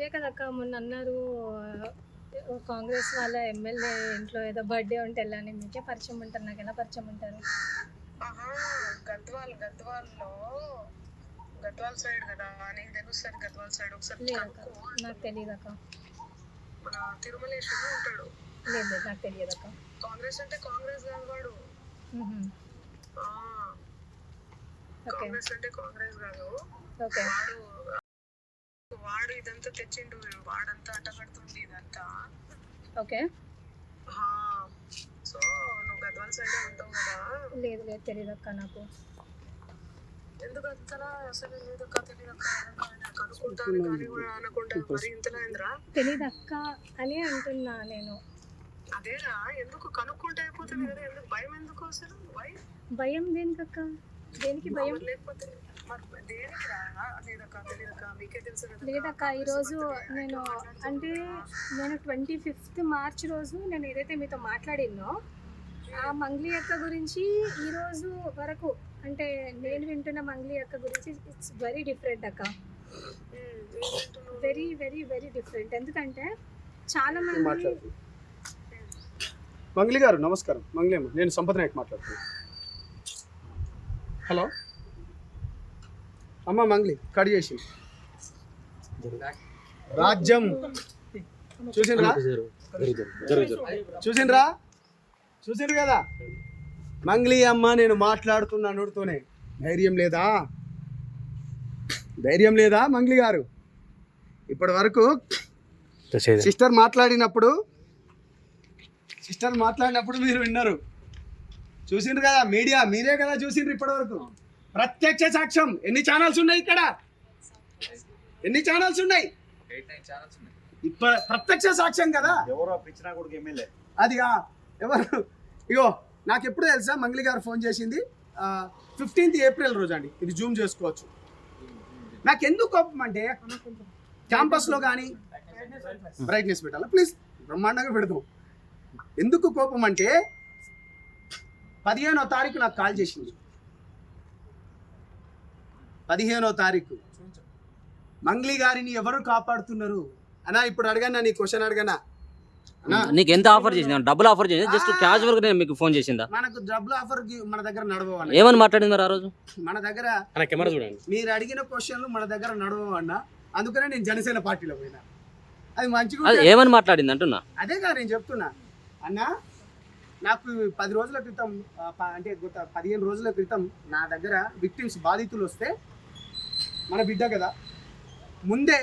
మీరే కదక్క మొన్న అన్నారు కాంగ్రెస్ వాళ్ళ ఎమ్మెల్యే ఇంట్లో ఏదో బర్త్డే ఉంటే వెళ్ళాలని. మీకే పరిచయం ఉంటారు, నాకు ఎలా పరిచయం ఉంటారు? గద్వాల్ సైడ్ కదా, నీకు తెలుస్తుంది. గద్వాల్ సైడ్ ఒకసారి లేదక్క, నాకు తెలియదు అక్క. మన తిరుమలేశ్వరు ఉంటాడు. లేదు నాకు తెలియదు అక్క. కాంగ్రెస్ అంటే కాంగ్రెస్ కాదు వాడు. కాంగ్రెస్ అంటే కాంగ్రెస్ కాదు వాడు. వాడు ఇదంతా తెచ్చిండు, వాడంతా అడ్డగడుతుంది ఇదంతా. ఓకే, సో నువ్వు గద్వాల్ సైడ్ ఉంటావు కదా. లేదు లేదు తెలియదు అక్క నాకు. ఎందుకు అంతలా అసలు లేదక్క, తెలియదక్క కనుక్కుంటాను కానీ కూడా అనకుండా మరి ఇంతలా ఏంద్రా తెలియదు అక్క అని అంటున్నా నేను. అదేరా, ఎందుకు కనుక్కుంటే అయిపోతుంది కదా, ఎందుకు భయం ఎందుకు అసలు? భయం దేనికక్క? దేనికి భయం? లేకపోతే దేనికి రా? తెలియదక్క మీకే తెలుసు కదా. లేదక్క, ఈరోజు నేను అంటే నేను 25th మార్చ్ రోజు నేను ఏదైతే మీతో మాట్లాడినో ఆ మంగ్లీ అక్క గురించి ఈరోజు వరకు అంటే నేను వింటున్న మంగ్లీ అక్క గురించి ఇట్స్ వెరీ డిఫరెంట్ అక్క. Very very very different. ఎందుకంటే చాలా మంది. మంగ్లీ గారు నమస్కారం. మంగ్లీ అమ్మ, నేను సంపత్ నాయక్ మాట్లాడుతున్నాను. హలో అమ్మ, మంగ్లీ కట్ చేసి రాజ్యం చూసిండ్రు కదా మంగ్లీ అమ్మ. నేను మాట్లాడుతున్నతోనే ధైర్యం లేదా మంగ్లీ గారు? ఇప్పటి వరకు సిస్టర్ మాట్లాడినప్పుడు మీరు విన్నారు, చూసిండ్రు కదా. మీడియా మీరే కదా చూసిండ్రు ఇప్పటి వరకు. ప్రత్యక్ష సాక్ష్యం. ఎన్ని ఛానల్స్ ఉన్నాయి ఇక్కడ? ఎన్ని ఛానల్స్ ఉన్నాయి? ఇప్పుడు ప్రత్యక్ష సాక్ష్యం కదా. అదిగా ఎవరు? ఇగో నాకు ఎప్పుడు తెలుసా మంగ్లీ గారు ఫోన్ చేసింది 15th ఏప్రిల్ రోజు అండి. ఇది జూమ్ చేసుకోవచ్చు. నాకు ఎందుకు కోపం అంటే క్యాంపస్లో కానీ బ్రైట్నెస్ పెట్టాలా ప్లీజ్, బ్రహ్మాండంగా పెడతాం. ఎందుకు కోపం అంటే 15వ తారీఖు నాకు కాల్ చేసింది. 15వ తారీఖు మంగ్లీ గారిని ఎవరు కాపాడుతున్నారు అన్నా? ఇప్పుడు అడగన్నా, నీ క్వశ్చన్ అడగనా? నీకు ఎంత ఆఫర్ చేసింది? డబ్బులు ఆఫర్ చేసింది? జస్ట్ క్యాజువల్ గా మీకు ఫోన్ చేసిందా? మనకు డబ్బులు ఆఫర్ మన దగ్గర నడవాలి. ఏమని మాట్లాడింది మరి ఆ రోజు? మన దగ్గర మీరు అడిగిన క్వశ్చన్లు మన దగ్గర నడవన్నా, అందుకనే నేను జనసేన పార్టీలో పోయినా. అది మంచిగా ఏమని మాట్లాడింది అంటున్నా. అదే కదా నేను చెప్తున్నా అన్నా. నాకు 10 రోజుల క్రితం అంటే గత 15 రోజుల క్రితం నా దగ్గర విక్టిమ్స్ బాధితులు వస్తే, మన బిడ్డ కదా, ముందే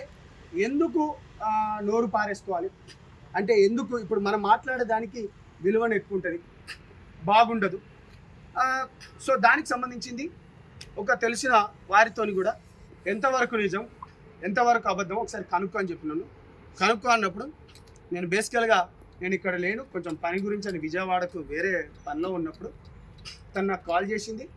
ఎందుకు నోరు పారేసుకోవాలి అంటే, ఎందుకు ఇప్పుడు మనం మాట్లాడేదానికి విలువను ఎక్కువ ఉంటుంది, బాగుండదు. సో దానికి సంబంధించింది ఒక తెలిసిన వారితోని కూడా ఎంతవరకు నిజం ఎంతవరకు అబద్ధం ఒకసారి కనుక్కో అని చెప్పినాను. కనుక్కో అన్నప్పుడు నేను బేసికల్గా నేను ఇక్కడ లేను, కొంచెం పని గురించి అని విజయవాడకు వేరే పనిలో ఉన్నప్పుడు తను నాకు కాల్ చేసింది.